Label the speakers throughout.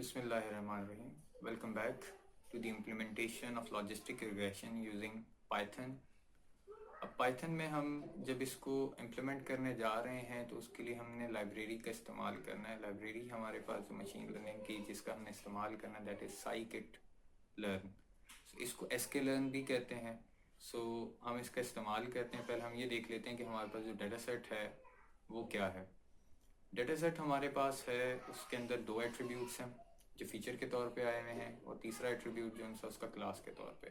Speaker 1: Bismillahirrahmanirrahim. Welcome back to the implementation of logistic regression using Python. अब Python में हम जब इसको implement करने जा रहे हैं तो उसके लिए हमने लाइब्रेरी का इस्तेमाल करना है. लाइब्रेरी हमारे पास जो मशीन लर्निंग की जिसका हमने इस्तेमाल करना है दैट इज़ scikit-learn. इसको sklearn भी कहते हैं. हम इसका इस्तेमाल करते हैं. पहले हम ये देख लेते हैं कि हमारे पास जो डेटा सेट है वो क्या है. डेटा सेट हमारे पास है, उसके अंदर दो एट्रीब्यूट्स हैं जो फीचर के तौर पे आए हुए हैं और तीसरा एट्रीब्यूट जो है उसका क्लास के तौर पे.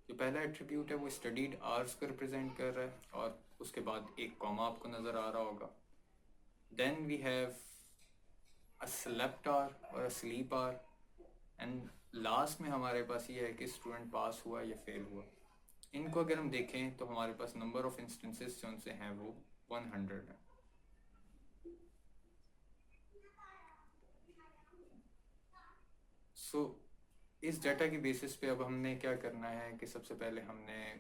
Speaker 1: जो पहला एट्रीब्यूट है वो स्टडीड आवर्स को रिप्रेजेंट कर रहा है और उसके बाद एक कॉमा आपको नज़र आ रहा होगा. Then we have a slept hour और a sleep hour and last में हमारे पास ये है कि स्टूडेंट पास हुआ या फेल हुआ. इनको अगर हम देखें तो हमारे पास नंबर ऑफ इंस्टेंसेस जो उनसे हैं वो 100 है. इस डाटा की बेसिस पे अब हमने क्या करना है कि सबसे पहले हमने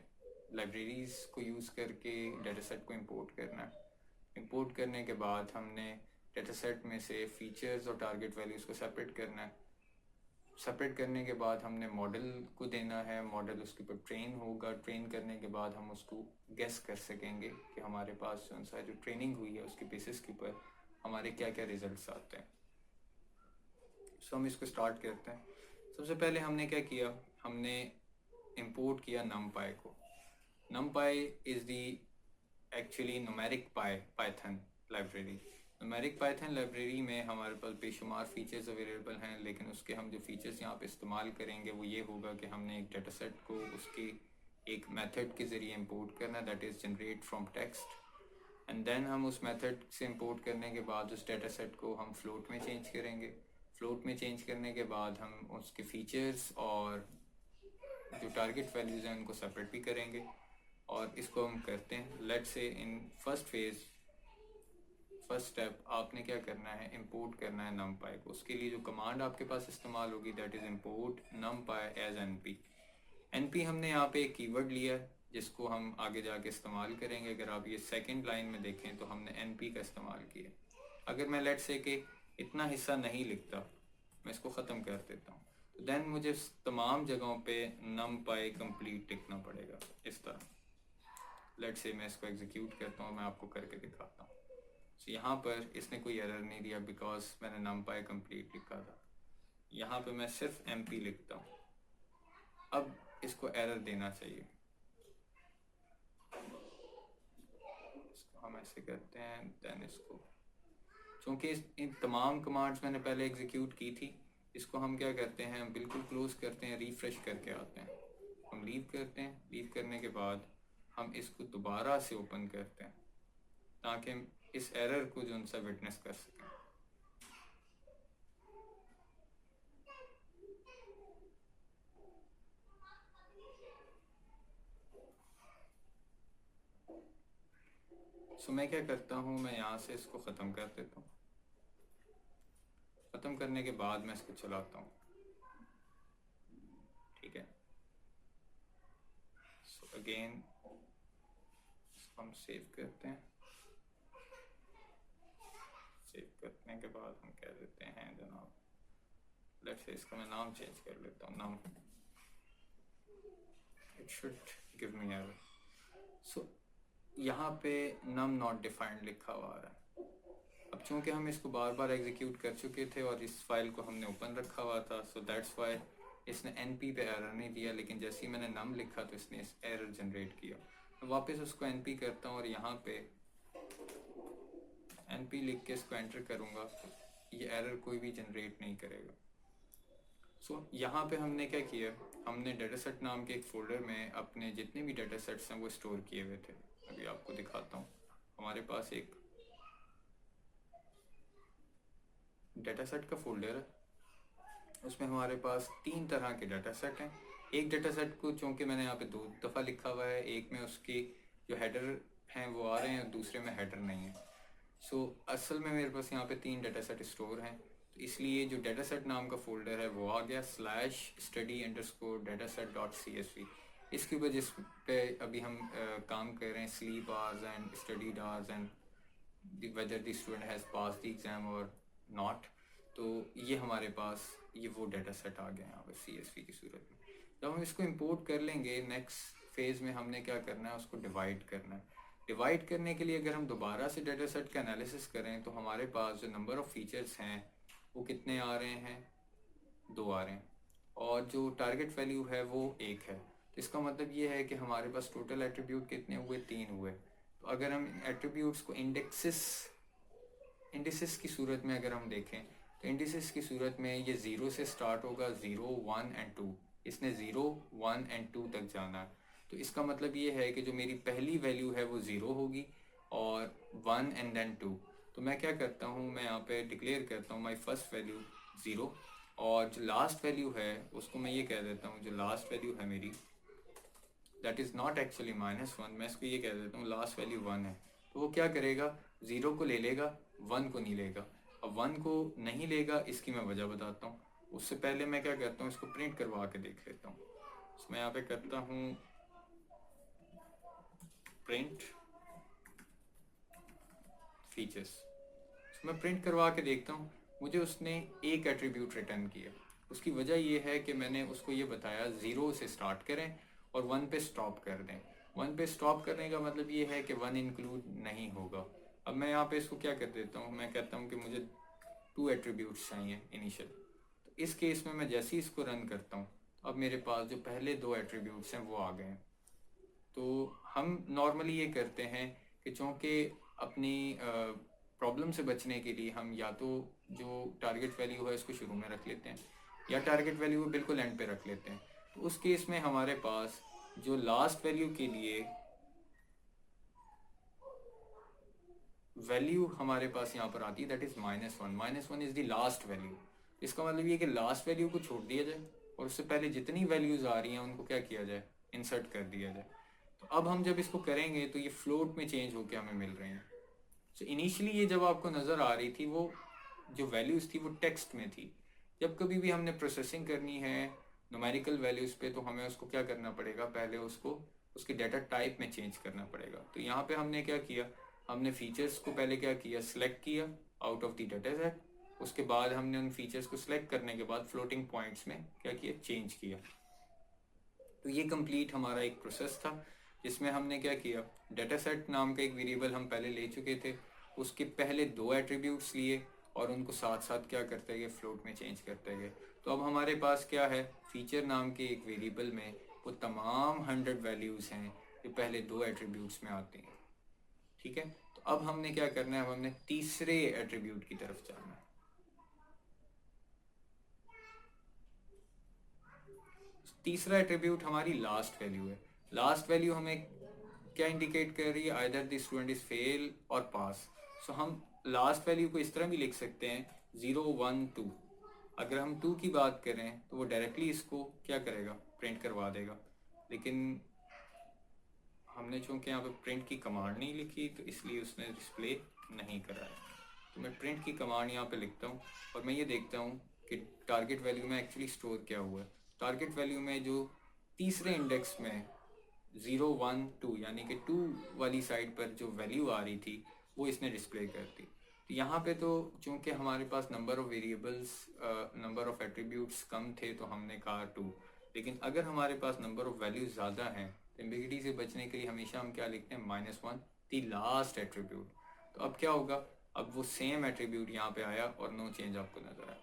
Speaker 1: लाइब्रेरीज़ को यूज़ करके डाटा सेट को इंपोर्ट करना है. इंपोर्ट करने के बाद हमने डाटा सेट में से फीचर्स और टारगेट वैल्यूज़ को सेपरेट करना है. सेपरेट करने के बाद हमने मॉडल को देना है. मॉडल उसके ऊपर ट्रेन होगा. ट्रेन करने के बाद हम उसको गेस कर सकेंगे कि हमारे पास जो ट्रेनिंग हुई है उसके बेसिस के ऊपर हमारे क्या क्या रिजल्ट्स आते हैं. हम इसको स्टार्ट करते हैं. सबसे पहले हमने क्या किया, हमने इंपोर्ट किया numpy को. numpy is the actually numeric Python library. Numeric Python library में हमारे पास बेशुमार फीचर्स अवेलेबल हैं, लेकिन उसके हम जो फीचर्स यहाँ पे इस्तेमाल करेंगे वो ये होगा कि हमने एक डाटा सेट को उसके एक मेथड के ज़रिए इंपोर्ट करना, that is generate from text. And then हम उस मेथड से इंपोर्ट करने के बाद उस डाटा सेट को हम फ्लोट में चेंज करेंगे. फ्लोट में चेंज करने के बाद हम उसके फीचर्स और जो टारगेट वैल्यूज़ हैं उनको सेपरेट भी करेंगे और इसको हम करते हैं. Let's say in first step आपने क्या करना है, इंपोर्ट करना है numpy को. उसके लिए जो कमांड आपके पास इस्तेमाल होगी that is import numpy as np. np हमने यहाँ पे एक कीवर्ड लिया है जिसको हम आगे जाके इस्तेमाल करेंगे. अगर आप ये सेकंड लाइन में देखें तो हमने np का इस्तेमाल किया. अगर मैं लेट्स से कि इतना हिस्सा नहीं लिखता, मैं इसको ख़त्म कर देता हूँ, तो देन मुझे तमाम जगहों पे numpy कंप्लीट लिखना पड़ेगा इस तरह. लेट्स से मैं इसको एग्जीक्यूट करता हूँ, मैं आपको करके दिखाता हूँ. यहाँ पर इसने कोई एरर नहीं दिया बिकॉज मैंने numpy कंप्लीट लिखा था. यहाँ पे मैं सिर्फ mp लिखता हूँ. अब इसको एरर देना चाहिए. इसको हम ऐसे करते हैं. देन इसको क्योंकि इन तमाम कमांड्स मैंने पहले एग्जीक्यूट की थी, इसको हम क्या करते हैं, हम बिल्कुल क्लोज करते हैं, रिफ्रेश करके आते हैं. हम लीव करते हैं. लीव करने के बाद हम इसको दोबारा से ओपन करते हैं ताकि हम इस एरर को जो उनसे विटनेस कर सकें. मैं क्या करता हूँ, मैं यहाँ से इसको ख़त्म कर देता हूँ. ख़त्म करने के बाद मैं इसको चलाता हूँ. ठीक है. अगेन इसको हम सेव करते हैं. सेव करने के बाद हम कह देते हैं जनाब, लेट्स से इसका मैं नाम चेंज कर लेता हूँ. नाम it should give me error. यहाँ पे नम नॉट डिफाइंड लिखा हुआ आ रहा है. अब चूंकि हम इसको बार बार एग्जीक्यूट कर चुके थे और इस फाइल को हमने ओपन रखा हुआ था, सो दैट्स वाई इसने np पे एरर नहीं दिया, लेकिन जैसे ही मैंने नम लिखा तो इसने इस एरर जनरेट किया. मैं वापस उसको np करता हूँ और यहाँ पे np लिख के इसको एंटर करूँगा तो ये एरर कोई भी जनरेट नहीं करेगा. यहाँ पे हमने क्या किया, हमने डाटा सेट नाम के एक फोल्डर में अपने जितने भी डाटा सेट्स हैं वो स्टोर किए हुए थे. अभी आपको दिखाता हूँ. हमारे पास एक डाटा सेट का फोल्डर है, उसमें हमारे पास 3 तरह के डाटा सेट हैं. एक डाटा सेट को चूँकि मैंने यहाँ पे 2 दफ़ा लिखा हुआ है, एक में उसकी जो हेडर हैं वो आ रहे हैं और दूसरे में हेडर नहीं है. असल में मेरे पास यहाँ पे 3 डाटा सेट स्टोर हैं, तो इसलिए जो डाटा सेट नाम का फोल्डर है वो आ गया /study_dataset.csv. इसकी वजह पे अभी हम काम कर रहे हैं sleep hours and study hours and whether the student has pass the exam और नॉट. तो ये हमारे पास ये वो डाटा सेट आ गया यहाँ पर CSV की सूरत में। जब हम इसको इंपोर्ट कर लेंगे, नेक्स्ट फेज़ में हमने क्या करना है, उसको डिवाइड करना है। डिवाइड करने के लिए अगर हम दोबारा से डाटा सेट का एनालिसिस करें तो हमारे पास जो नंबर ऑफ़ फीचर्स हैं वो कितने आ रहे हैं, 2 आ रहे हैं, और जो टारगेट वैल्यू है वो 1 है। तो इसका मतलब ये है कि हमारे पास टोटल एट्रीब्यूट कितने हुए, 3 हुए। तो अगर हम एट्रीब्यूट्स को इंडिसेस की सूरत में अगर हम देखें तो इंडिसेस की सूरत में ये 0 से स्टार्ट होगा, 0, 1 एंड 2। इसने 0, 1 एंड 2 तक जाना है। तो इसका मतलब ये है कि जो मेरी पहली वैल्यू है वो 0 होगी और 1 एंड देन 2। तो मैं क्या करता हूँ, मैं यहाँ पे डिक्लेयर करता हूँ माई फर्स्ट वैल्यू 0, और जो लास्ट वैल्यू है उसको मैं ये कह देता हूँ, जो लास्ट वैल्यू है मेरी दैट इज़ नॉट एक्चुअली -1, मैं इसको ये कह देता हूँ लास्ट वैल्यू 1 है। तो वो क्या करेगा, 0 को ले लेगा, 1 को नहीं लेगा। अब 1 को नहीं लेगा, इसकी मैं वजह बताता हूँ। उससे पहले मैं क्या करता हूँ, इसको प्रिंट करवा के देख लेता हूँ। तो मैं यहाँ पे करता हूँ प्रिंट फीचर्स। तो मैं प्रिंट करवा के देखता हूँ, मुझे उसने एक एट्रीब्यूट रिटर्न किया। उसकी वजह ये है कि मैंने उसको ये बताया 0 से स्टार्ट करें और 1 पे स्टॉप कर दें। 1 पे स्टॉप करने का मतलब ये है कि 1 इंक्लूड नहीं होगा। अब मैं यहाँ पे इसको क्या कर देता हूँ, मैं कहता हूँ कि मुझे 2 एट्रीब्यूट्स चाहिए इनिशियल। तो इस केस में मैं जैसे ही इसको रन करता हूँ, अब मेरे पास जो पहले 2 एट्रीब्यूट्स हैं वो आ गए हैं। तो हम नॉर्मली ये करते हैं कि चूँकि अपनी प्रॉब्लम से बचने के लिए हम या तो जो टारगेट वैल्यू है इसको शुरू में रख लेते हैं या टारगेट वैल्यू को बिल्कुल एंड पे रख लेते हैं। तो उस केस में हमारे पास जो लास्ट वैल्यू के लिए वैल्यू हमारे पास यहाँ पर आती है that is -1। -1 is the last value. इसका मतलब ये कि लास्ट वैल्यू को छोड़ दिया जाए और उससे पहले जितनी वैल्यूज़ आ रही हैं उनको क्या किया जाए, इंसर्ट कर दिया जाए। तो अब हम जब इसको करेंगे तो ये फ्लोट में चेंज होकर हमें मिल रहे हैं। तो इनिशियली ये जब आपको नज़र आ रही थी वो जो वैल्यूज़ थी वो टेक्स्ट में थी। जब कभी भी हमने प्रोसेसिंग करनी है न्यूमेरिकल वैल्यूज़ पे तो हमें उसको क्या करना पड़ेगा, पहले उसको उसके डाटा टाइप में चेंज करना पड़ेगा। तो यहाँ पे हमने क्या किया, हमने फीचर्स को पहले क्या किया, सिलेक्ट किया out of the data set. उसके बाद हमने उन फीचर्स को सिलेक्ट करने के बाद फ्लोटिंग पॉइंट्स में क्या किया, चेंज किया। तो ये कंप्लीट हमारा एक प्रोसेस था जिसमें हमने क्या किया, डाटा सेट नाम का एक वेरिएबल हम पहले ले चुके थे, उसके पहले 2 एट्रीब्यूट्स लिए और उनको साथ साथ क्या करते गए, फ्लोट में चेंज करते गए। तो अब हमारे पास क्या है, फीचर नाम के एक वेरिएबल में वो तमाम 100 वैल्यूज़ हैं जो पहले 2 एट्रीब्यूट्स में आती हैं। ठीक है, तो अब हमने क्या करना है, अब हमने तीसरे एट्रीब्यूट की तरफ जाना है। तीसरा एट्रीब्यूट हमारी लास्ट वैल्यू है। लास्ट वैल्यू हमें क्या इंडिकेट कर रही है, either the student is fail और पास। सो हम लास्ट वैल्यू को इस तरह भी लिख सकते हैं 0, 1, 2। अगर हम 2 की बात करें तो वो डायरेक्टली इसको क्या करेगा, प्रिंट करवा देगा। लेकिन हमने चूंकि यहाँ पे प्रिंट की कमांड नहीं लिखी तो इसलिए उसने डिस्प्ले नहीं कराया। तो मैं प्रिंट की कमांड यहाँ पे लिखता हूँ और मैं ये देखता हूँ कि टारगेट वैल्यू में एक्चुअली स्टोर क्या हुआ है। टारगेट वैल्यू में जो तीसरे इंडेक्स में 0, 1, 2 यानी कि 2 वाली साइड पर जो वैल्यू आ रही थी वो इसने डिस्प्ले कर दी। तो यहाँ पे तो चूँकि हमारे पास number of variables, number of attributes कम थे तो हमने कहा 2। लेकिन अगर हमारे पास नंबर ऑफ़ वैल्यूज़ ज़्यादा हैं तो एम्बिगिटी से बचने के लिए हमेशा हम क्या लिखते हैं, -1 दी लास्ट एट्रीब्यूट। तो अब क्या होगा, अब वो सेम एट्रीब्यूट यहाँ पे आया और नो चेंज आपको नज़र आया।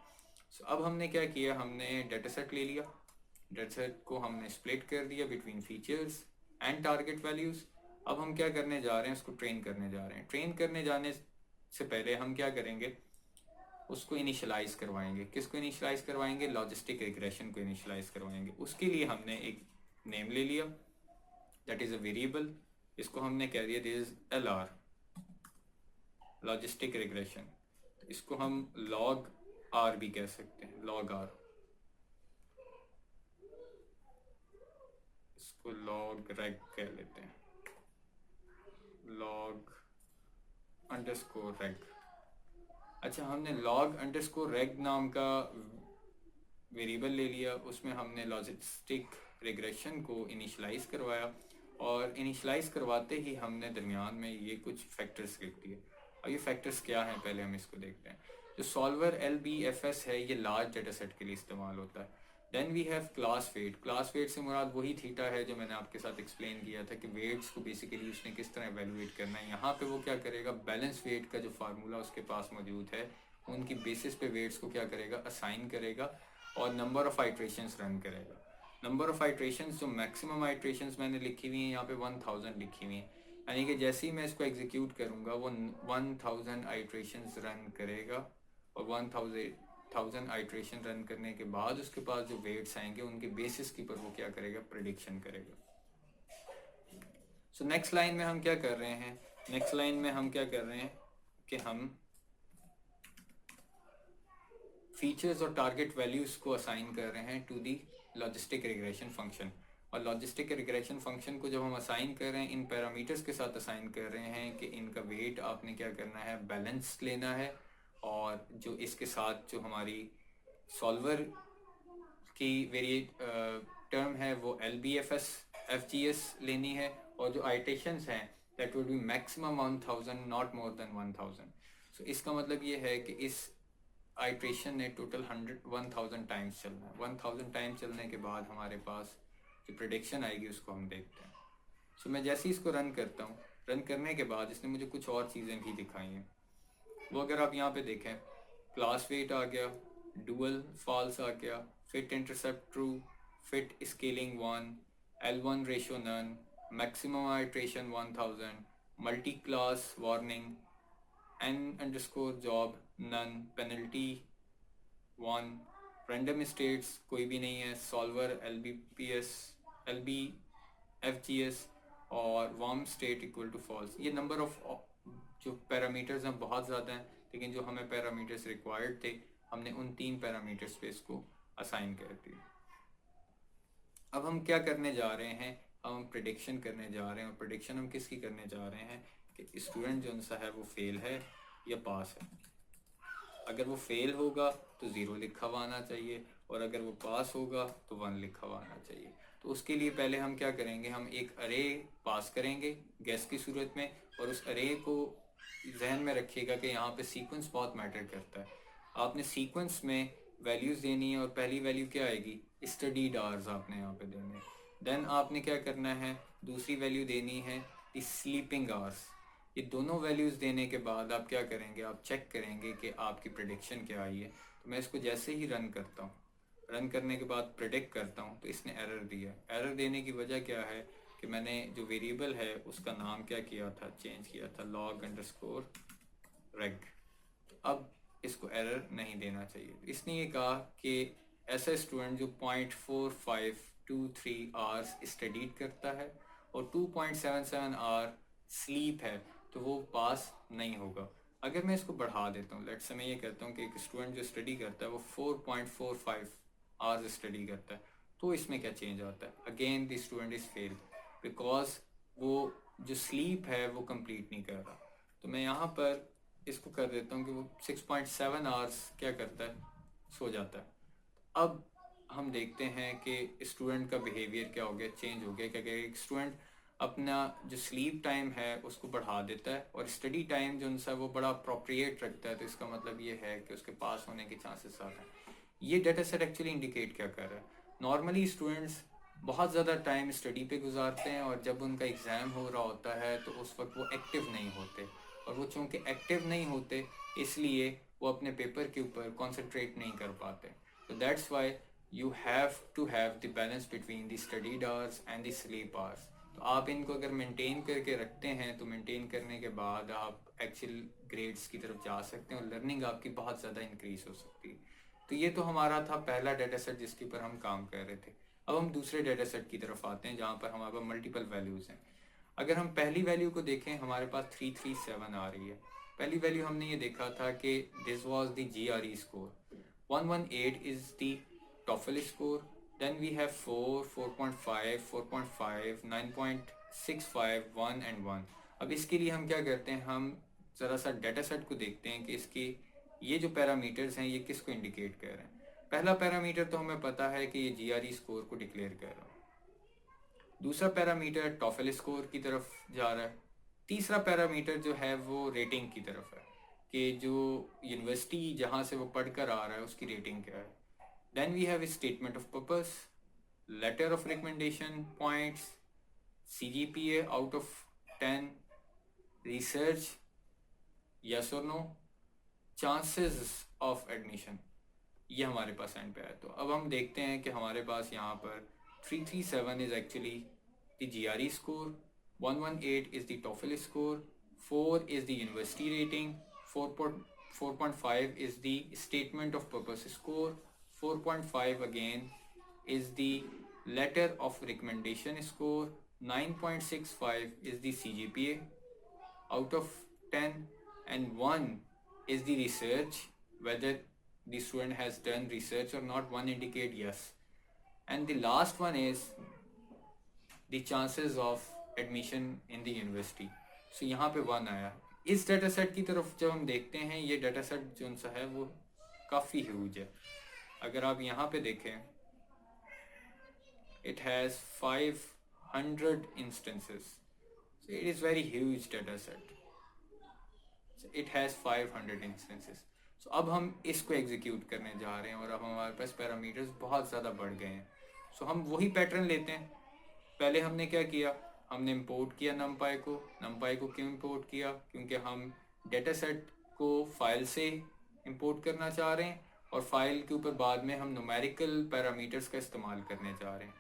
Speaker 1: सो अब हमने क्या किया, हमने डाटा सेट ले लिया, डाटा सेट को हमने स्प्लिट कर दिया between features and target values. अब हम क्या करने जा रहे हैं, उसको ट्रेन करने जा रहे हैं। ट्रेन करने जाने से पहले हम क्या करेंगे, उसको इनिशियलाइज करवाएंगे। किसको इनिशियलाइज करवाएंगे, लॉजिस्टिक रिग्रेशन को इनिशियलाइज करवाएंगे। उसके लिए हमने एक नेम ले लिया दैट इज़ अ वेरिएबल, इसको हमने कह दिया this is LR, logistic regression. तो इसको हम log R भी कह सकते हैं, log R। इसको log reg कह लेते हैं, log अंडरस्कोर reg। अच्छा, हमने log अंडरस्कोर reg नाम का वेरिएबल ले लिया, उसमें हमने लॉजिस्टिक रिग्रेशन को इनिशियलाइज करवाया और इनिशियलाइज करवाते ही हमने दरमियान में ये कुछ फैक्टर्स लिख दिए। अब ये फैक्टर्स क्या हैं, पहले हम इसको देखते हैं। जो सॉल्वर LBFS है ये लार्ज डेटा सेट के लिए इस्तेमाल होता है। Then we have class weight. Class weight से मुराद वही थीटा है जो मैंने आपके साथ एक्सप्लेन किया था कि वेट्स को बेसिकली उसने किस तरह एवेलुएट करना है। यहाँ पे वो क्या करेगा, बैलेंस वेट का जो फार्मूला उसके पास मौजूद है उनकी बेसिस पे वेट्स को क्या करेगा, असाइन करेगा और नंबर ऑफ आइट्रेशंस रन करेगा। नंबर ऑफ आइट्रेशंस जो मैक्सिमम आइट्रेशंस मैंने लिखी हुई हैं यहाँ पे 1000 लिखी हुई हैं, यानी कि जैसे ही मैं इसको एग्जीक्यूट करूँगा वो 1000 आइट्रेशंस रन करेगा और 1000 आइट्रेशन रन करने के बाद उसके पास जो वेट्स आएंगे उनके बेसिस के ऊपर वो क्या करेगा, प्रेडिक्शन करेगा। सो नेक्स्ट लाइन में हम क्या कर रहे हैं, नेक्स्ट लाइन में हम क्या कर रहे हैं कि हम फीचर्स और टारगेट वैल्यूज को असाइन कर रहे हैं to the logistic regression function. और लॉजिस्टिक रिग्रेशन फंक्शन को जब हम असाइन कर रहे हैं इन पैरामीटर्स के साथ असाइन कर रहे हैं कि इनका वेट आपने क्या करना है, बैलेंस लेना है, और जो इसके साथ जो हमारी सॉल्वर की वेरिएट टर्म है वो LBFS FGS लेनी है, और जो आइट्रेशंस हैं that would be maximum 1000 not more than 1000। सो इसका मतलब ये है कि इस आइट्रेशन ने टोटल 1000 टाइम्स चलना है। 1000 टाइम्स चलने के बाद हमारे पास जो प्रेडिक्शन आएगी उसको हम देखते हैं। सो मैं जैसे ही इसको रन करता हूँ, रन करने के बाद इसने मुझे कुछ और चीज़ें भी दिखाई हैं। वो अगर आप यहाँ पे देखें, क्लास वेट आ गया, डुअल फॉल्स आ गया, fit intercept true, fit scaling 1, L1 ratio none, maximum iteration 1000, multi class warning, n_job none, penalty 1, random states कोई भी नहीं है, सॉल्वर LBFGS और warm state equal to false. ये नंबर ऑफ जो पैरामीटर्स हैं बहुत ज़्यादा हैं, लेकिन जो हमें पैरामीटर्स रिक्वायर्ड थे हमने उन 3 पैरामीटर्स पे इसको असाइन कर दिया। अब हम क्या करने जा रहे हैं, हम प्रेडिक्शन करने जा रहे हैं। और प्रेडिक्शन हम किसकी करने जा रहे हैं कि स्टूडेंट जो सा है वो फेल है या पास है। अगर वो फेल होगा तो 0 लिखा हुआ आना चाहिए, और अगर वो पास होगा तो 1 लिखा हुआ आना चाहिए। तो उसके लिए पहले हम क्या करेंगे, हम एक अरे पास करेंगे गैस की सूरत में, और उस अरे को जहन में रखिएगा कि यहाँ पे सीक्वेंस बहुत मैटर करता है। आपने सीक्वेंस में वैल्यूज़ देनी है, और पहली वैल्यू क्या आएगी, स्टडीड आवर्स आपने यहाँ पे देने। देन आपने क्या करना है, दूसरी वैल्यू देनी है स्लीपिंग आवर्स। ये दोनों वैल्यूज़ देने के बाद आप क्या करेंगे, आप चेक करेंगे कि आपकी प्रेडिक्शन क्या आई है। तो मैं इसको जैसे ही रन करता हूँ, रन करने के बाद प्रेडिक्ट करता हूँ तो इसने एरर दिया। एरर देने की वजह क्या है कि मैंने जो वेरिएबल है उसका नाम क्या किया था, चेंज किया था, log_reg। अब इसको एरर नहीं देना चाहिए। इसने ये कहा कि ऐसा स्टूडेंट जो 0.4523 आवर्स स्टडी करता है और 2.77 आवर स्लीप है तो वो पास नहीं होगा। अगर मैं इसको बढ़ा देता हूँ, लेट्स से मैं ये कहता हूँ कि एक स्टूडेंट जो स्टडी करता है वो 4.45 आवर्स स्टडी करता है, तो इसमें क्या चेंज आता है, again the student is fail because वो जो स्लीप है वो कंप्लीट नहीं कर रहा। तो मैं यहाँ पर इसको कर देता हूँ कि वो 6.7 आवर्स क्या करता है, सो जाता है। अब हम देखते हैं कि स्टूडेंट का बिहेवियर क्या हो गया, चेंज हो गया। कि अगर एक स्टूडेंट अपना जो स्लीप टाइम है उसको बढ़ा देता है और स्टडी टाइम जो उनसा वो बड़ा अप्रोप्रिएट रखता है, तो इसका मतलब ये है कि उसके पास होने के चांसेस ज़्यादा हैं। ये डेटा सेट एक्चुअली इंडिकेट क्या कर रहा है, नॉर्मली स्टूडेंट्स बहुत ज़्यादा टाइम स्टडी पे गुजारते हैं और जब उनका एग्ज़ाम हो रहा होता है तो उस वक्त वो एक्टिव नहीं होते, और वो चूँकि एक्टिव नहीं होते इसलिए वो अपने पेपर के ऊपर कॉन्सेंट्रेट नहीं कर पाते। तो that's why you have to have the balance between the studied hours and the sleep hours. तो आप इनको अगर मेंटेन करके रखते हैं तो मेंटेन करने के बाद आप एक्चुअल ग्रेड्स की तरफ जा सकते हैं और लर्निंग आपकी बहुत ज़्यादा इंक्रीज हो सकती है। तो ये तो हमारा था पहला डेटा सेट जिसके ऊपर हम काम कर रहे थे। अब हम दूसरे डेटा सेट की तरफ आते हैं जहाँ पर हमारे पास मल्टीपल वैल्यूज़ हैं। अगर हम पहली वैल्यू को देखें, हमारे पास 337 आ रही है। पहली वैल्यू हमने ये देखा था कि this was the GRE score, 118 is the TOEFL score, then we have 4, 4.5, 4.5, 9.65, 1 and 1। अब इसके लिए हम क्या करते हैं, हम ज़रा सा डेटा सेट को देखते हैं कि इसकी ये जो पैरामीटर्स हैं ये किसको इंडिकेट कर रहे हैं। पहला पैरामीटर तो हमें पता है कि ये GRE स्कोर को डिक्लेयर कर रहा है। दूसरा पैरामीटर TOEFL स्कोर की तरफ जा रहा है। तीसरा पैरामीटर जो है वो रेटिंग की तरफ है कि जो यूनिवर्सिटी जहाँ से वो पढ़ कर आ रहा है उसकी रेटिंग क्या है. Then we have statement of purpose, letter of recommendation, points, CGPA out of 10, research, yes और नो, चांसेस ऑफ एडमिशन. ये हमारे पास एंड पे है. तो अब हम देखते हैं कि हमारे पास यहाँ पर 337 is actually the GRE score, 118 is the TOEFL score, 4 is the university rating, 4.5 is the statement of purpose score, 4.5 again is the letter of recommendation score, 9.65 is the CGPA out of 10, and 1 is the research, whether the student has done research or not. 1 indicate yes, and the last one is the chances of admission in the university. So यहाँ पे 1 आया. इस data set की तरफ जब हम देखते हैं, ये डाटा सेट जो सा है वो काफ़ी ह्यूज है. अगर आप यहाँ पे देखें, it has 500 instances. So it is very huge data set. So it has 500 instances. So अब हम इसको एग्जीक्यूट करने जा रहे हैं और अब हमारे पास पैरामीटर्स बहुत ज़्यादा बढ़ गए हैं. So हम वही पैटर्न लेते हैं. पहले हमने क्या किया, हमने इंपोर्ट किया numpy को क्यों इंपोर्ट किया, क्योंकि हम डेटा सेट को फाइल से इंपोर्ट करना चाह रहे हैं और फाइल के ऊपर बाद में हम न्यूमेरिकल पैरामीटर्स का इस्तेमाल करने जा रहे हैं.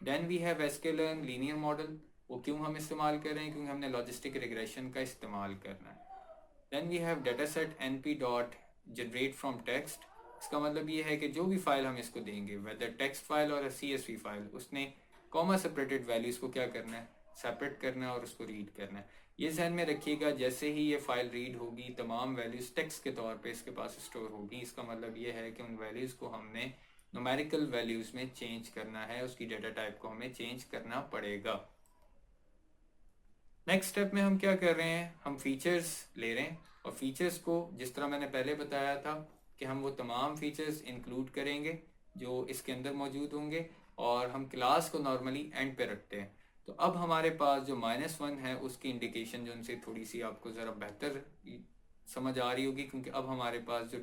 Speaker 1: Then we have sklearn linear model, वो क्यों हम इस्तेमाल कर रहे हैं, क्योंकि हमने लॉजिस्टिक रिग्रेशन का इस्तेमाल करना है. Then we have data set np dot generate from text. इसका मतलब ये है कि जो भी फाइल हम इसको देंगे, वेदर टेक्स्ट फाइल और CSV फाइल, उसने कॉमा सेपरेटेड वैल्यूज़ को क्या करना है, सेपरेट करना है और उसको रीड करना है. ये ध्यान में रखिएगा, जैसे ही ये फाइल रीड होगी तमाम वैल्यूज़ टेक्स्ट के तौर पे इसके पास स्टोर होगी. इसका मतलब ये है कि उन वैल्यूज़ को हमने न्यूमेरिकल वैल्यूज़ में चेंज करना है, उसकी डेटा टाइप को हमें चेंज करना पड़ेगा. नेक्स्ट स्टेप में हम क्या कर रहे हैं, हम फीचर्स ले रहे हैं और फीचर्स को जिस तरह मैंने पहले बताया था कि हम वो तमाम फीचर्स इंक्लूड करेंगे जो इसके अंदर मौजूद होंगे और हम क्लास को नॉर्मली एंड पे रखते हैं. तो अब हमारे पास जो -1 है उसकी इंडिकेशन जो उनसे थोड़ी सी आपको ज़रा बेहतर समझ आ रही होगी, क्योंकि अब हमारे पास जो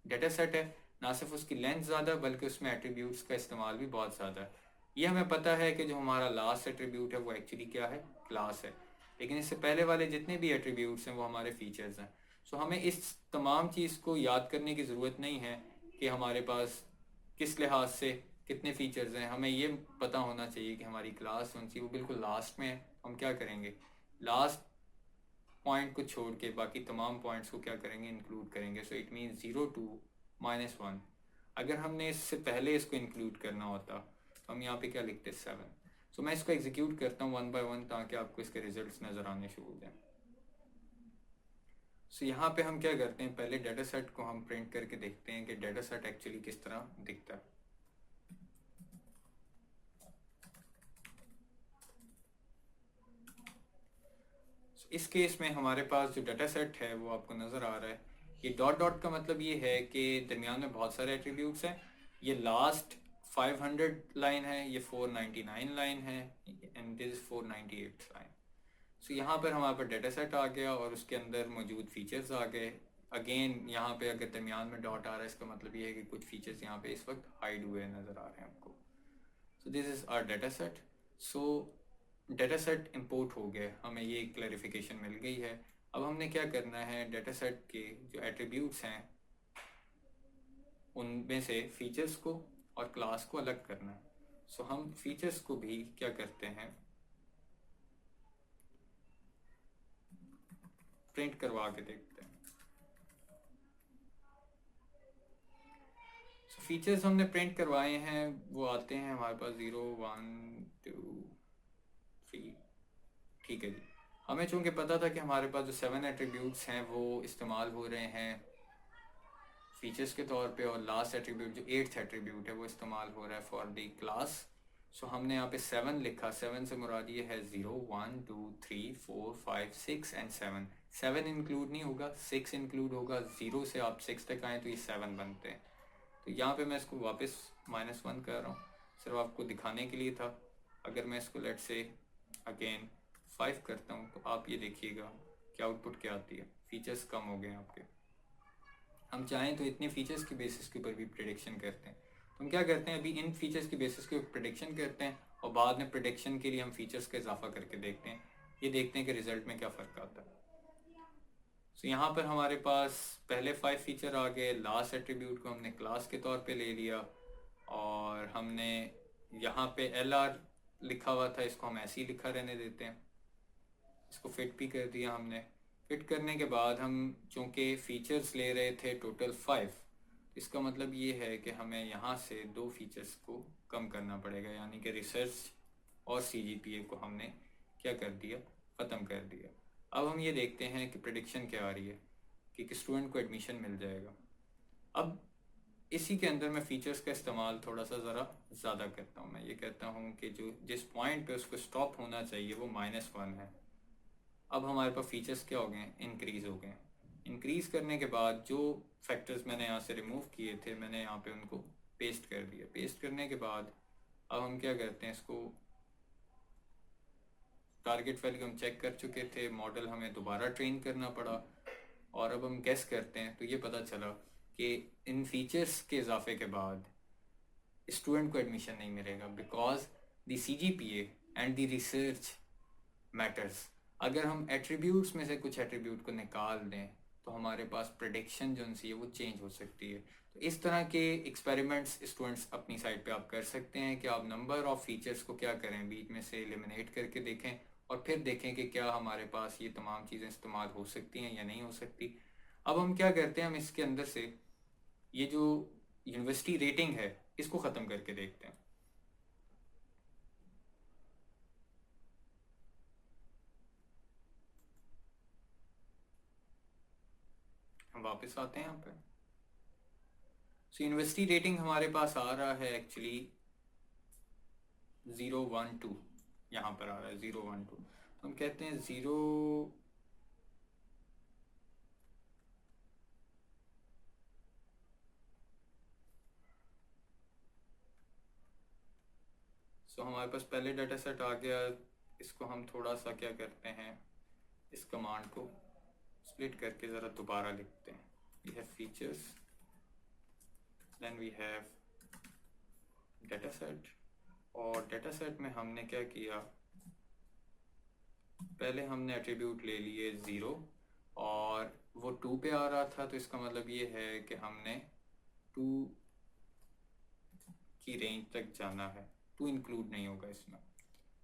Speaker 1: डेटा सेट है ना सिर्फ उसकी लेंथ ज़्यादा बल्कि उसमें एट्रीब्यूट्स का इस्तेमाल भी बहुत ज़्यादा है. ये हमें पता है कि जो हमारा लास्ट एट्रीब्यूट है वो एक्चुअली क्या है, क्लास है, लेकिन इससे पहले वाले जितने भी एट्रीब्यूट्स हैं वो हमारे फीचर्स हैं. सो हमें इस तमाम चीज़ को याद करने की ज़रूरत नहीं है कि हमारे पास किस लिहाज से कितने फीचर्स हैं. हमें ये पता होना चाहिए कि हमारी क्लास कौन सी, वो बिल्कुल लास्ट में है. हम क्या करेंगे, लास्ट पॉइंट को छोड़ के बाकी तमाम पॉइंट्स को क्या करेंगे, इंक्लूड करेंगे. सो इट मीन्स 0 to -1. अगर हमने इससे पहले इसको इंक्लूड करना होता तो हम यहाँ पे क्या लिखते, 7. सो मैं इसको एग्जीक्यूट करता हूँ 1 by 1 ताकि आपको इसके रिजल्ट्स नज़र आने शुरू हो जाएं. सो यहाँ पे हम क्या करते हैं, पहले डेटा सेट को हम प्रिंट करके देखते हैं कि डेटा सेट एक्चुअली किस तरह दिखता है. इस केस में हमारे पास जो डाटा सेट है वो आपको नज़र आ रहा है. ये डॉट डॉट का मतलब ये है कि दरमियान में बहुत सारे एट्रीब्यूट्स हैं. ये लास्ट 500 लाइन है, ये 499 लाइन है, एंड दिस 498 लाइन. सो यहाँ पर हमारे पास डाटा सेट आ गया और उसके अंदर मौजूद फीचर्स आ गए. अगेन यहाँ पे अगर दरमियान में डॉट आ रहा है इसका मतलब ये है कि कुछ फीचर्स यहाँ पे इस वक्त हाइड हुए नज़र आ रहे हैं आपको. So this is our data set. So data set import हो गया, हमें ये क्लैरिफिकेशन मिल गई है. अब हमने क्या करना है, डाटा सेट के जो एट्रीब्यूट्स हैं उनमें से फीचर्स को और क्लास को अलग करना है. सो हम फीचर्स को भी क्या करते हैं, प्रिंट करवा के देखते हैं. सो फीचर्स हमने प्रिंट करवाए हैं, वो आते हैं हमारे पास 0 1 2 3. ठीक है जी. हमें चूँकि पता था कि हमारे पास जो 7 एट्रीब्यूट्स हैं वो इस्तेमाल हो रहे हैं फीचर्स के तौर पे और लास्ट एट्रीब्यूट जो 8th एट्रीब्यूट है वो इस्तेमाल हो रहा है फॉर द क्लास. सो हमने यहाँ पे 7 लिखा. 7 से मुराद ये है 0 1 2 3 4 5 6 एंड 7. 7 इंक्लूड नहीं होगा, 6 इंक्लूड होगा. 0 से आप 6 तक आए तो ये 7 बनते हैं. तो यहाँ पे मैं इसको वापस -1 कर रहा हूँ, सिर्फ आपको दिखाने के लिए था. अगर मैं इसको लेट से अगेन 5 करता हूँ तो आप ये देखिएगा कि आउटपुट क्या आती है. फीचर्स कम हो गए आपके। हम चाहें तो इतने फीचर्स के बेसिस के ऊपर भी प्रेडिक्शन करते हैं। तो हम क्या करते हैं, अभी इन फीचर्स के बेसिस के ऊपर प्रेडिक्शन करते हैं और बाद में प्रेडिक्शन के लिए हम फीचर्स का इजाफा करके देखते हैं, ये देखते हैं कि रिजल्ट में क्या फ़र्क आता है। तो यहाँ पर हमारे पास पहले 5 फीचर आ गए। लास्ट एट्रीब्यूट को हमने क्लास के तौर पे ले लिया और हमने यहाँ पे LR लिखा हुआ था, इसको हम ऐसे ही लिखा रहने देते हैं। इसको फिट भी कर दिया हमने। फिट करने के बाद हम चूँकि फ़ीचर्स ले रहे थे टोटल 5, इसका मतलब ये है कि हमें यहाँ से 2 फीचर्स को कम करना पड़ेगा, यानी कि रिसर्च और CGPA को हमने क्या कर दिया, ख़त्म कर दिया। अब हम ये देखते हैं कि प्रेडिक्शन क्या आ रही है कि स्टूडेंट को एडमिशन मिल जाएगा। अब इसी के अंदर मैं फ़ीचर्स का इस्तेमाल थोड़ा सा ज़रा ज़्यादा करता हूँ। मैं ये कहता हूँ कि जो जिस पॉइंट पे उसको स्टॉप होना चाहिए वो -1 है। अब हमारे पास फ़ीचर्स क्या हो गए हैं, इंक्रीज़ हो गए हैं। इंक्रीज़ करने के बाद जो फैक्टर्स मैंने यहाँ से रिमूव किए थे, मैंने यहाँ पे उनको पेस्ट कर दिया। पेस्ट करने के बाद अब हम क्या करते हैं, इसको टारगेट वैल्यू हम चेक कर चुके थे, मॉडल हमें दोबारा ट्रेन करना पड़ा और अब हम गेस करते हैं। तो ये पता चला कि इन फीचर्स के इजाफे के बाद स्टूडेंट को एडमिशन नहीं मिलेगा, because the CGPA and the research matters. अगर हम एट्रीब्यूट्स में से कुछ एट्रीब्यूट को निकाल दें तो हमारे पास प्रेडिक्शन जो है वो चेंज हो सकती है। तो इस तरह के एक्सपेरिमेंट्स स्टूडेंट्स अपनी साइड पे आप कर सकते हैं कि आप नंबर ऑफ़ फीचर्स को क्या करें, बीच में से एलिमिनेट करके देखें और फिर देखें कि क्या हमारे पास ये तमाम चीज़ें इस्तेमाल हो सकती हैं या नहीं हो सकती। अब हम क्या करते हैं, हम इसके अंदर से ये जो यूनिवर्सिटी रेटिंग है इसको ख़त्म करके देखते हैं। हम वापस आते हैं यहाँ पे। सो यूनिवर्सिटी रेटिंग हमारे पास आ रहा है एक्चुअली 012, यहाँ पर आ रहा है 012। तो हम कहते हैं 0 सो हमारे पास पहले डाटा सेट आ गया। इसको हम थोड़ा सा क्या करते हैं, इस कमांड को स्प्लिट करके ज़रा दोबारा लिखते हैं। We have features, then we have data set, और डाटा सेट में हमने क्या किया, पहले हमने एट्रीब्यूट ले लिए 0 और वो 2 पे आ रहा था। तो इसका मतलब ये है कि हमने 2 की रेंज तक जाना है, 2 इंक्लूड नहीं होगा इसमें।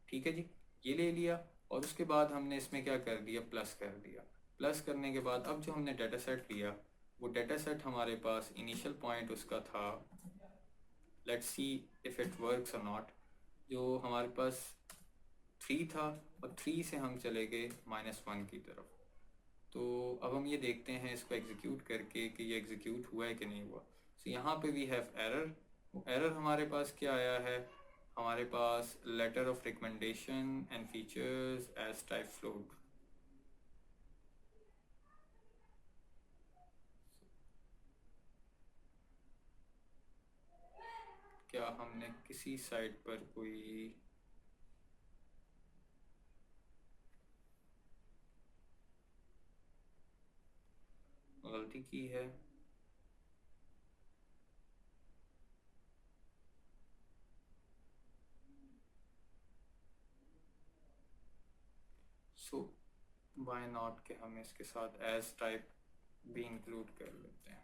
Speaker 1: ठीक है जी, ये ले लिया और उसके बाद हमने इसमें क्या कर दिया, प्लस कर दिया। प्लस करने के बाद अब जो हमने डाटा सेट लिया वो डाटा सेट हमारे पास इनिशियल पॉइंट उसका था, let's see if it works और नॉट, जो हमारे पास 3 था और 3 से हम चले गए -1 की तरफ। तो अब हम ये देखते हैं इसको एग्जीक्यूट करके कि ये एग्जीक्यूट हुआ है कि नहीं हुआ। तो यहाँ पे वी हैव एरर। एरर हमारे पास क्या आया है, हमारे पास letter of recommendation and features as type float. क्या हमने किसी साइट पर कोई गलती की है? सो वाई नॉट के हम इसके साथ एज टाइप भी इंक्लूड कर लेते हैं।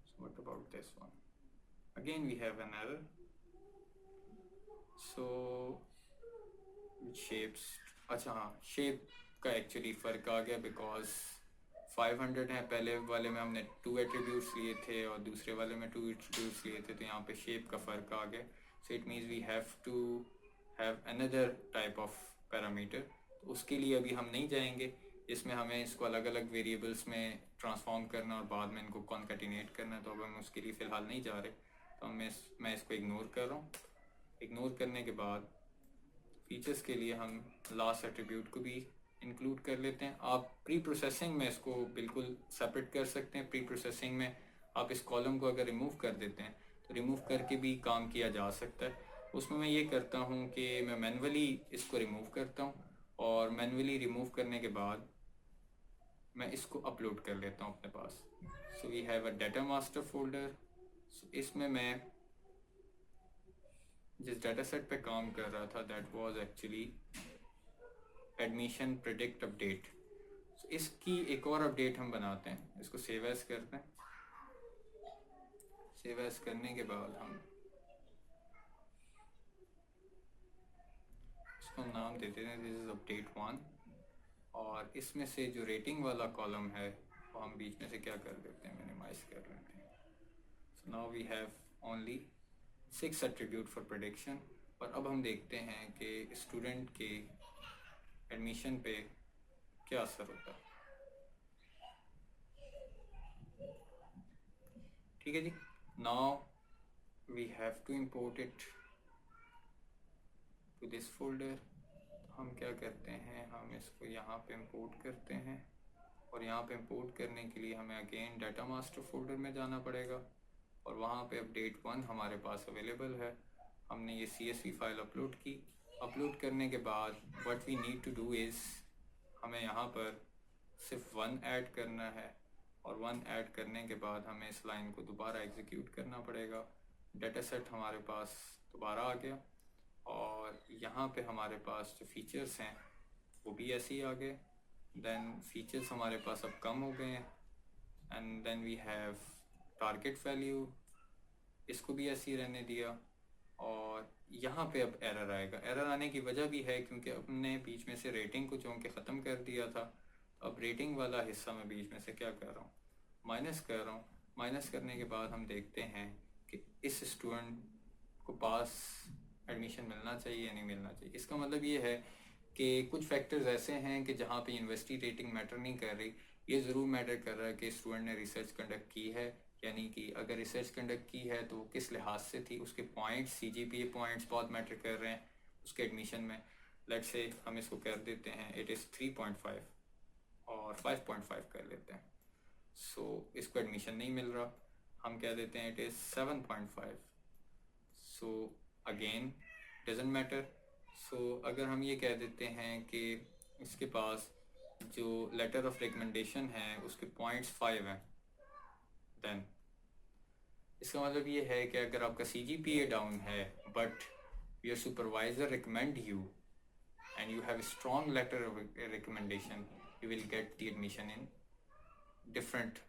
Speaker 1: So what about this one? Again we have an error. So shapes, अच्छा हाँ, शेप का एक्चुअली फ़र्क आ गया बिकॉज 500 है, पहले वाले में हमने 2 एट्रीब्यूट्स लिए थे और दूसरे वाले में 2 एट्रीब्यूट्स लिए थे, तो यहाँ पे शेप का फ़र्क आ गया। So it means we have to have another type of parameter. तो उसके लिए अभी हम नहीं जाएंगे, इसमें हमें इसको अलग अलग वेरिएबल्स में ट्रांसफॉर्म करना और बाद में इनको कॉन्कैटिनेट करना, तो अब हम उसके लिए फ़िलहाल नहीं जा रहे। तो मैं इसको इग्नोर कर रहा हूँ। इग्नोर करने के बाद फीचर्स के लिए हम लास्ट एट्रीब्यूट को भी इंक्लूड कर लेते हैं। आप प्री प्रोसेसिंग में इसको बिल्कुल सेपरेट कर सकते हैं। प्री प्रोसेसिंग में आप इस कॉलम को अगर रिमूव कर देते हैं तो रिमूव करके भी काम किया जा सकता है। उसमें मैं ये करता हूँ कि मैं मैन्युअली इसको रिमूव करता हूँ और मैन्युअली रिमूव करने के बाद मैं इसको अपलोड कर लेता हूँ अपने पास। So we have a data master folder. इसमें मैं जिस डाटा सेट पे काम कर रहा था that was actually admission predict update. इसकी एक और अपडेट हम बनाते हैं, इसको सेव एज करते हैं। सेव एज करने के बाद हम इसको नाम देते हैं दिस इज अपडेट 1 और इसमें से जो रेटिंग वाला कॉलम है वो हम बीच में से क्या कर देते हैं, मिनिमाइज कर लेते हैं। So now we have only 6 attribute for prediction. और अब हम देखते हैं कि स्टूडेंट के एडमिशन पे क्या असर होता है। ठीक है जी, now we have to import it to this folder. हम क्या करते हैं, हम इसको यहाँ पे इंपोर्ट करते हैं और यहाँ पे इंपोर्ट करने के लिए हमें अगेन डाटा मास्टर फोल्डर में जाना पड़ेगा और वहाँ पे अपडेट 1 हमारे पास अवेलेबल है। हमने ये CSV फाइल अपलोड की। अपलोड करने के बाद what we need to do is हमें यहाँ पर सिर्फ 1 ऐड करना है और 1 ऐड करने के बाद हमें इस लाइन को दोबारा एग्जीक्यूट करना पड़ेगा। डाटा सेट हमारे पास दोबारा आ गया और यहाँ पे हमारे पास जो फीचर्स हैं वो भी ऐसे ही आ गए। देन फीचर्स हमारे पास अब कम हो गए हैं and then we have target value, इसको भी ऐसे ही रहने दिया। और यहाँ पे अब एरर आएगा। एरर आने की वजह भी है क्योंकि हमने बीच में से रेटिंग को चूँकि ख़त्म कर दिया था। अब रेटिंग वाला हिस्सा मैं बीच में से क्या कर रहा हूँ, माइनस कर रहा हूँ। माइनस करने के बाद हम देखते हैं कि इस स्टूडेंट को पास एडमिशन मिलना चाहिए या नहीं मिलना चाहिए। इसका मतलब ये है कि कुछ फैक्टर्स ऐसे हैं कि जहाँ पे यूनिवर्सिटी रेटिंग मैटर नहीं कर रही। ये ज़रूर मैटर कर रहा है कि स्टूडेंट ने रिसर्च कंडक्ट की है, यानी कि अगर रिसर्च कंडक्ट की है तो किस लिहाज से थी, उसके पॉइंट्स CGPA पॉइंट्स बहुत मैटर कर रहे हैं उसके एडमिशन में। लेट्स से हम इसको कर देते हैं इट इज़ 3.5 और 5.5 कर लेते हैं। सो इसको एडमिशन नहीं मिल रहा, हम कह देते हैं it is 7.5। So again doesn't matter. So अगर हम ये कह देते हैं कि इसके पास जो लेटर ऑफ रिकमेंडेशन है उसके पॉइंट्स 5 हैं, देन इसका मतलब ये है कि अगर आपका CGPA डाउन है but your supervisor recommend you and you have strong letter of recommendation, you will get the admission in different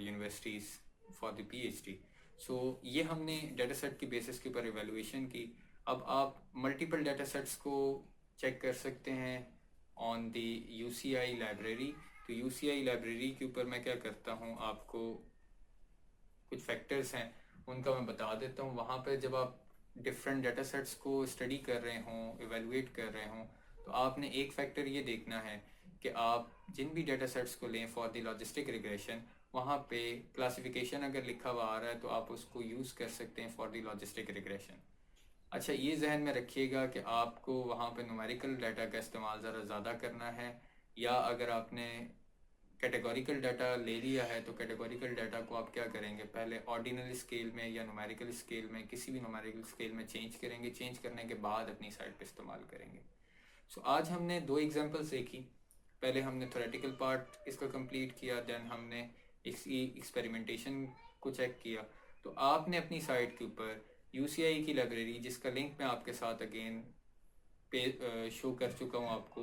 Speaker 1: universities for the PhD। So ये हमने डाटा सेट की बेसिस के ऊपर एवेलुएशन की। अब आप मल्टीपल डाटा सेट्स को check कर सकते हैं ऑन द UCI लाइब्रेरी। तो UCI लाइब्रेरी के ऊपर मैं क्या करता हूँ, आपको कुछ फैक्टर्स हैं उनका मैं बता देता हूँ। वहाँ पर जब आप डिफरेंट डाटा सेट्स को स्टडी कर रहे हों, एवेलुएट कर रहे हों, तो आपने एक फैक्टर ये देखना है कि आप जिन भी डाटा सेट्स को लें फॉर द लॉजिस्टिक रिग्रेशन, वहाँ पे क्लासिफिकेशन अगर लिखा हुआ आ रहा है तो आप उसको यूज़ कर सकते हैं फॉर द लॉजिस्टिक रिग्रेशन। अच्छा, ये जहन में रखिएगा कि आपको वहाँ पे न्यूमेरिकल डाटा का इस्तेमाल ज़रा ज़्यादा करना है, या अगर आपने कैटेगोरिकल डाटा ले लिया है तो कैटेगोरिकल डाटा को आप क्या करेंगे, पहले ऑर्डिनल स्केल में या न्यूमेरिकल स्केल में, किसी भी न्यूमेरिकल स्केल में चेंज करेंगे। चेंज करने के बाद अपनी साइट पे इस्तेमाल करेंगे। सो आज हमने 2 एग्जांपल्स देखी। पहले हमने थ्योरेटिकल पार्ट इसका कंप्लीट किया, देन हमने इसकी एक्सपेरिमेंटेशन को चेक किया। तो आपने अपनी साइट के ऊपर UCI की लाइब्रेरी, जिसका लिंक मैं आपके साथ अगेन पे शो कर चुका हूँ आपको,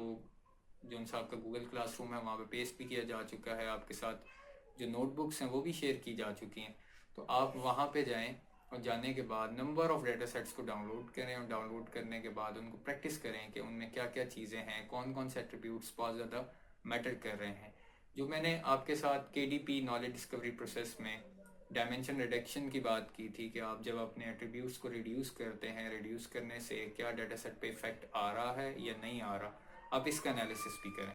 Speaker 1: जो साहब का गूगल क्लासरूम है वहाँ पे पेस्ट भी किया जा चुका है, आपके साथ जो नोटबुक्स हैं वो भी शेयर की जा चुकी हैं। तो आप वहाँ पे जाएं और जाने के बाद नंबर ऑफ़ डाटा सेट्स को डाउनलोड करें और डाउनलोड करने के बाद उनको प्रैक्टिस करें कि उनमें क्या क्या चीज़ें हैं, कौन कौन से एट्रीब्यूट्स बहुत ज़्यादा मैटर कर रहे हैं। जो मैंने आपके साथ KDP नॉलेज डिस्कवरी प्रोसेस में डायमेंशन रिडक्शन की बात की थी कि आप जब अपने एट्रीब्यूट्स को रिड्यूस करते हैं, रिड्यूस करने से क्या डाटा सेट पे इफेक्ट आ रहा है या नहीं आ रहा, आप इसका एनालिसिस भी करें।